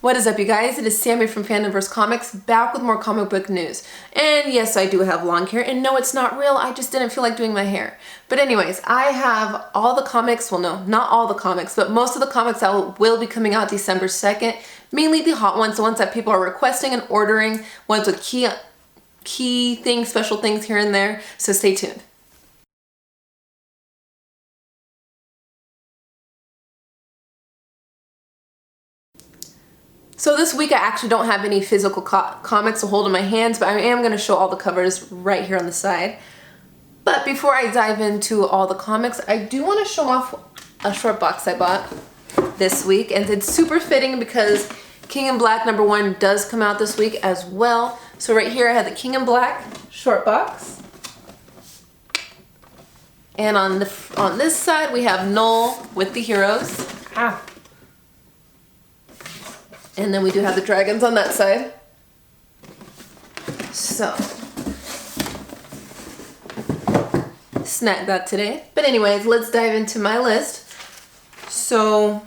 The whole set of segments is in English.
What is up, you guys? It is Sammy from Fandomverse Comics, back with more comic book news. And yes, I do have long hair, and no, it's not real, I just didn't feel like doing my hair. But anyways, I have all the comics, well no, not all the comics, but most of the comics that will be coming out December 2nd, mainly the hot ones, the ones that people are requesting and ordering, ones with key things, special things here and there, so stay tuned. So this week I actually don't have any physical comics to hold in my hands, but I am going to show all the covers right here on the side. But before I dive into all the comics, I do want to show off a short box I bought this week. And it's super fitting because King in Black #1 does come out this week as well. So right here I have the King in Black short box. And on this side we have Null with the heroes. And then we do have the dragons on that side. So, snagged that today. But anyways, let's dive into my list. So,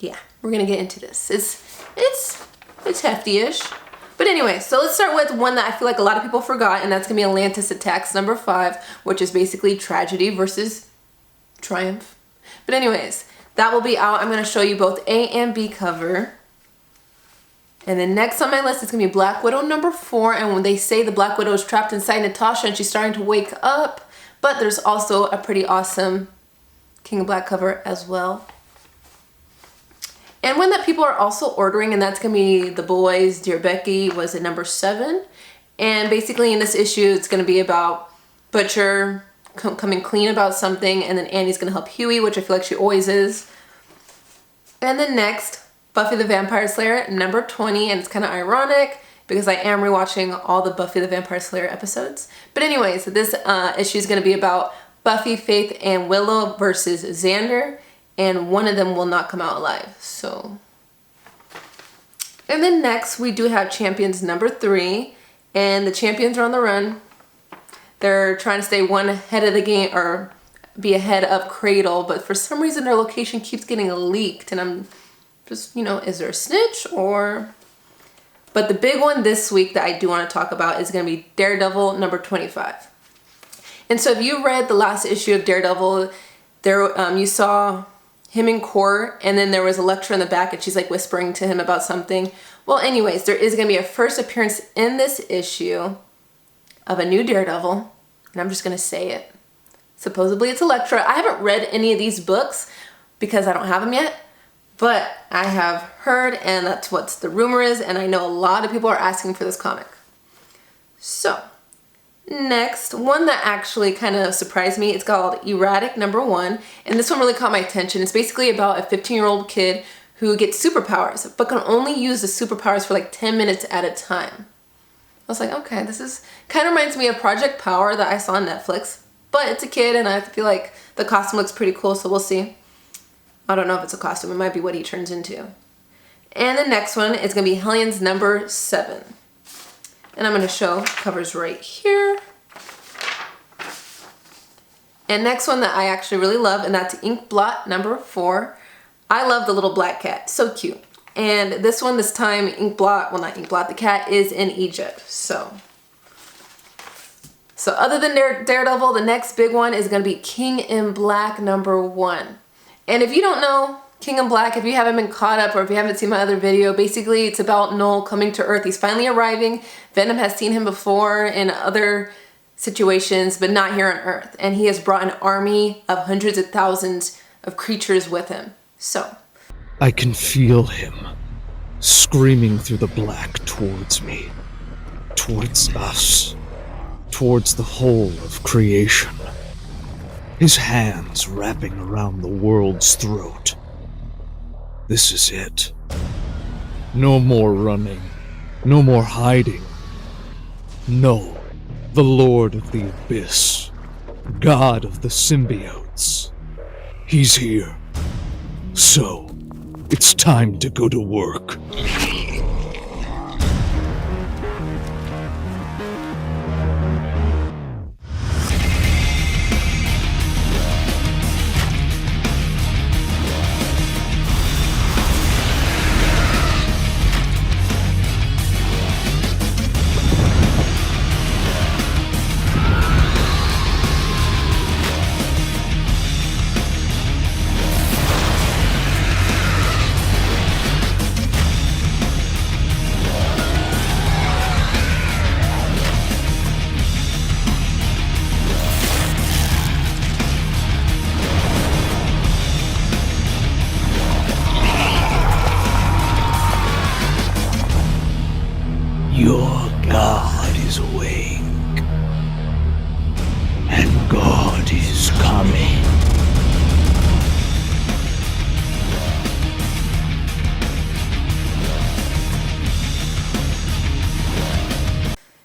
yeah, we're gonna get into this. It's hefty-ish. But anyway, so let's start with one that I feel like a lot of people forgot, and that's gonna be Atlantis Attacks #5, which is basically tragedy versus triumph. But anyways, that will be out. I'm gonna show you both A and B cover. And then next on my list is going to be Black Widow #4. And when they say the Black Widow is trapped inside Natasha and she's starting to wake up. But there's also a pretty awesome King of Black cover as well. And one that people are also ordering, and that's going to be The Boys, Dear Becky, was at #7. And basically in this issue, it's going to be about Butcher coming clean about something. And then Annie's going to help Huey, which I feel like she always is. And then next, Buffy the Vampire Slayer #20, and it's kind of ironic because I am rewatching all the Buffy the Vampire Slayer episodes. But anyways, this issue is going to be about Buffy, Faith, and Willow versus Xander, and one of them will not come out alive. So, and then next we do have Champions #3, and the champions are on the run. They're trying to stay one ahead of the game, or be ahead of Cradle, but for some reason their location keeps getting leaked, and I'm just, is there a snitch or... But the big one this week that I do want to talk about is going to be Daredevil #25. And so if you read the last issue of Daredevil, there you saw him in court, and then there was Elektra in the back, and she's like whispering to him about something. Well, anyways, there is going to be a first appearance in this issue of a new Daredevil, and I'm just going to say it. Supposedly it's Elektra. I haven't read any of these books because I don't have them yet. But I have heard, and that's what the rumor is, and I know a lot of people are asking for this comic. So, next, one that actually kind of surprised me, it's called Erratic #1, and this one really caught my attention. It's basically about a 15-year-old kid who gets superpowers, but can only use the superpowers for like 10 minutes at a time. I was like, okay, this is kind of reminds me of Project Power that I saw on Netflix, but it's a kid, and I feel like the costume looks pretty cool, so we'll see. I don't know if it's a costume. It might be what he turns into. And the next one is going to be Hellions #7. And I'm going to show covers right here. And next one that I actually really love, and that's Inkblot #4. I love the little black cat. So cute. And this one, this time, Inkblot, well not Inkblot, the cat is in Egypt. So other than Daredevil, the next big one is going to be King in Black #1. And if you don't know King in Black, if you haven't been caught up or if you haven't seen my other video, basically it's about Null coming to Earth. He's finally arriving. Venom has seen him before in other situations, but not here on Earth. And he has brought an army of hundreds of thousands of creatures with him. So, I can feel him screaming through the black towards me, towards us, towards the whole of creation. His hands wrapping around the world's throat. This is it. No more running. No more hiding. No, the Lord of the Abyss. God of the symbiotes. He's here. So, it's time to go to work. Your God is awake. And God is coming.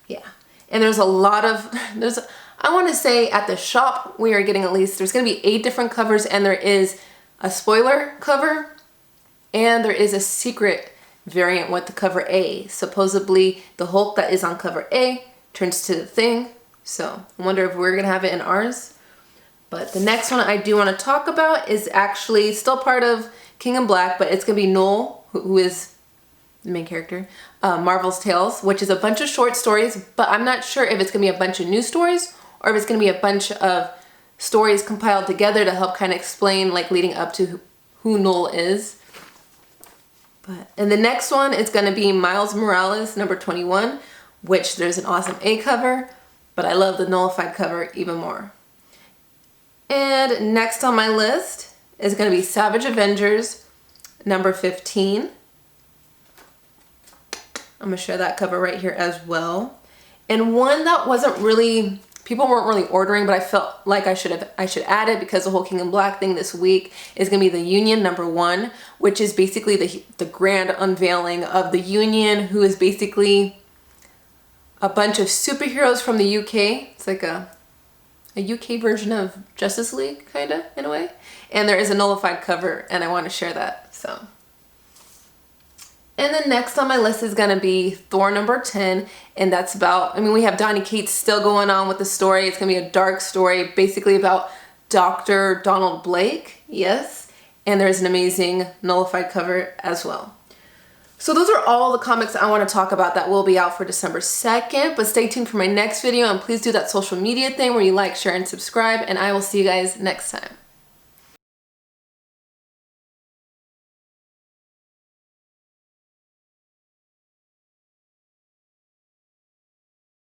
Yeah. And there's a lot of, I want to say at the shop, we are getting there's going to be 8 different covers, and there is a spoiler cover, and there is a secret variant with the cover A. Supposedly, the Hulk that is on cover A turns to the Thing. So I wonder if we're going to have it in ours. But the next one I do want to talk about is actually still part of King in Black, but it's going to be Noel, who is the main character, Marvel's Tales, which is a bunch of short stories, but I'm not sure if it's going to be a bunch of new stories or if it's going to be a bunch of stories compiled together to help kind of explain, like, leading up to who Noel is. And the next one is going to be Miles Morales, number 21, which there's an awesome A cover, but I love the nullified cover even more. And next on my list is going to be Savage Avengers, number 15. I'm going to show that cover right here as well. And one that wasn't really, people weren't really ordering, but I felt like I should add it because the whole King in Black thing this week is going to be the Union number 1, which is basically the grand unveiling of the Union, who is basically a bunch of superheroes from the UK. It's like a UK version of Justice League, kind of, in a way. And there is a nullified cover, and I want to share that, so. And then next on my list is going to be Thor number 10, and that's about, we have Donny Cates still going on with the story. It's going to be a dark story, basically about Dr. Donald Blake, yes, and there's an amazing nullified cover as well. So those are all the comics I want to talk about that will be out for December 2nd, but stay tuned for my next video, and please do that social media thing where you like, share, and subscribe, and I will see you guys next time.